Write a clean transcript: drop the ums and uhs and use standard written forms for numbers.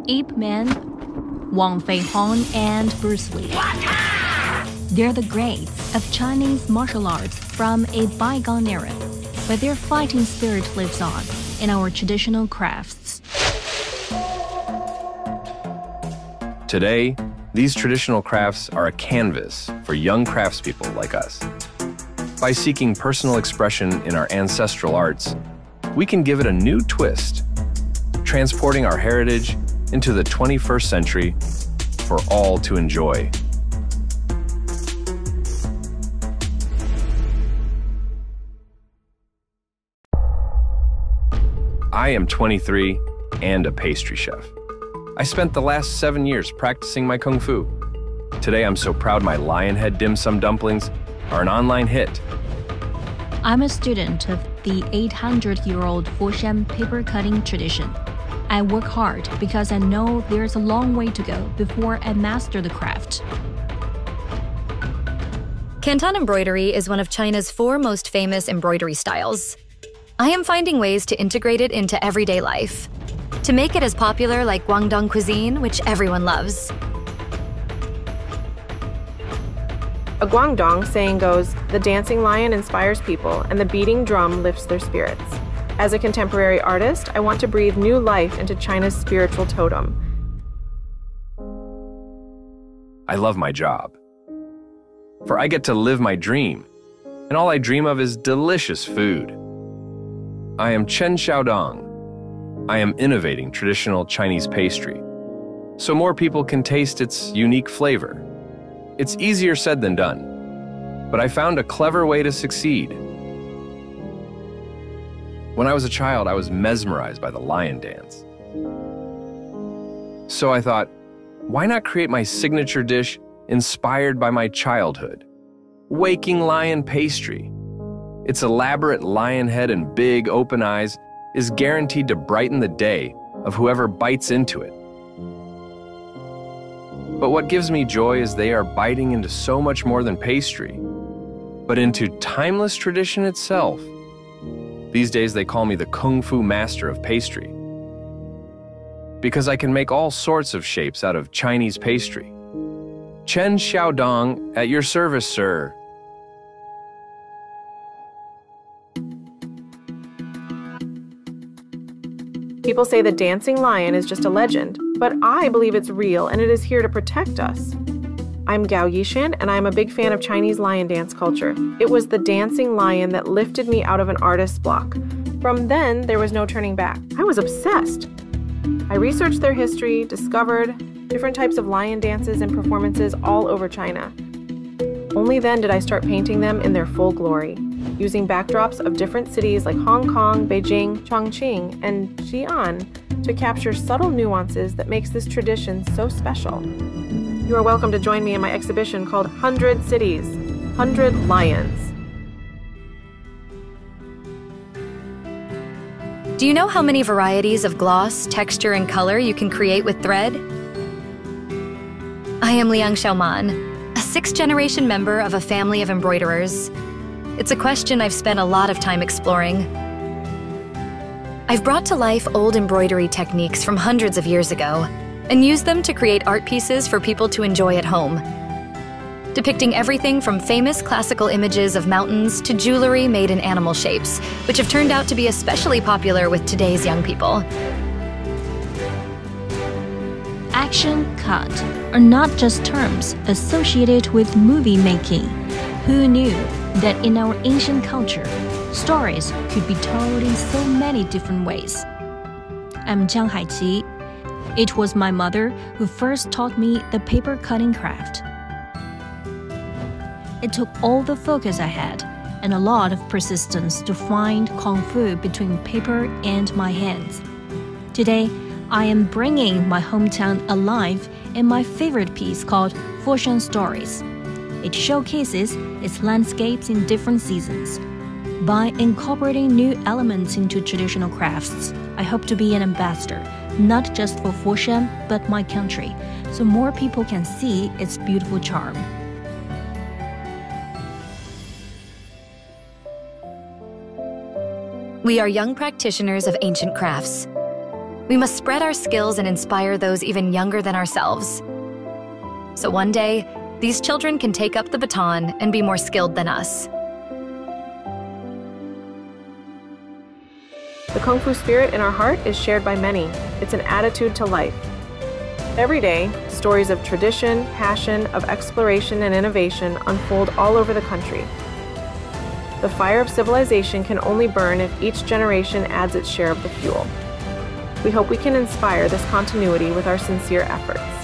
Ip Man, Wang Feihong, and Bruce Lee. They're the greats of Chinese martial arts from a bygone era, but their fighting spirit lives on in our traditional crafts. Today, these traditional crafts are a canvas for young craftspeople like us. By seeking personal expression in our ancestral arts, we can give it a new twist, transporting our heritage into the 21st century for all to enjoy. I am 23 and a pastry chef. I spent the last 7 years practicing my Kungfu. Today, I'm so proud my lion head dim sum dumplings are an online hit. I'm a student of the 800-year-old Foshan paper cutting tradition. I work hard because I know there's a long way to go before I master the craft. Canton embroidery is one of China's 4 most famous embroidery styles. I am finding ways to integrate it into everyday life, to make it as popular like Guangdong cuisine, which everyone loves. A Guangdong saying goes, "The dancing lion inspires people, and the beating drum lifts their spirits." As a contemporary artist, I want to breathe new life into China's spiritual totem. I love my job, for I get to live my dream, and all I dream of is delicious food. I am Chen Xiaodong. I am innovating traditional Chinese pastry, so more people can taste its unique flavor. It's easier said than done, but I found a clever way to succeed. When I was a child, I was mesmerized by the lion dance. So I thought, why not create my signature dish inspired by my childhood? Waking lion pastry. Its elaborate lion head and big open eyes is guaranteed to brighten the day of whoever bites into it. But what gives me joy is they are biting into so much more than pastry, but into timeless tradition itself. These days they call me the Kungfu master of pastry, because I can make all sorts of shapes out of Chinese pastry. Chen Xiaodong, at your service, sir. People say the dancing lion is just a legend, but I believe it's real and it is here to protect us. I'm Gao Yishan, and I'm a big fan of Chinese lion dance culture. It was the dancing lion that lifted me out of an artist's block. From then, there was no turning back. I was obsessed. I researched their history, discovered different types of lion dances and performances all over China. Only then did I start painting them in their full glory, using backdrops of different cities like Hong Kong, Beijing, Chongqing, and Xi'an to capture subtle nuances that makes this tradition so special. You are welcome to join me in my exhibition called 100 Cities, 100 Lions. Do you know how many varieties of gloss, texture, and color you can create with thread? I am Liang Xiaoman, a 6th-generation member of a family of embroiderers. It's a question I've spent a lot of time exploring. I've brought to life old embroidery techniques from hundreds of years ago and used them to create art pieces for people to enjoy at home, depicting everything from famous classical images of mountains to jewelry made in animal shapes, which have turned out to be especially popular with today's young people. Action, cut are not just terms associated with movie making. Who knew that in our ancient culture, stories could be told in so many different ways? I'm Jiang Haiqi. It was my mother who first taught me the paper cutting craft. It took all the focus I had and a lot of persistence to find Kung Fu between paper and my hands. Today, I am bringing my hometown alive in my favorite piece called Foshan Stories. It showcases its landscapes in different seasons. By incorporating new elements into traditional crafts, I hope to be an ambassador, not just for Foshan, but my country, so more people can see its beautiful charm. We are young practitioners of ancient crafts. We must spread our skills and inspire those even younger than ourselves. So one day, these children can take up the baton and be more skilled than us. The Kungfu spirit in our heart is shared by many. It's an attitude to life. Every day, stories of tradition, passion, of exploration and innovation unfold all over the country. The fire of civilization can only burn if each generation adds its share of the fuel. We hope we can inspire this continuity with our sincere efforts.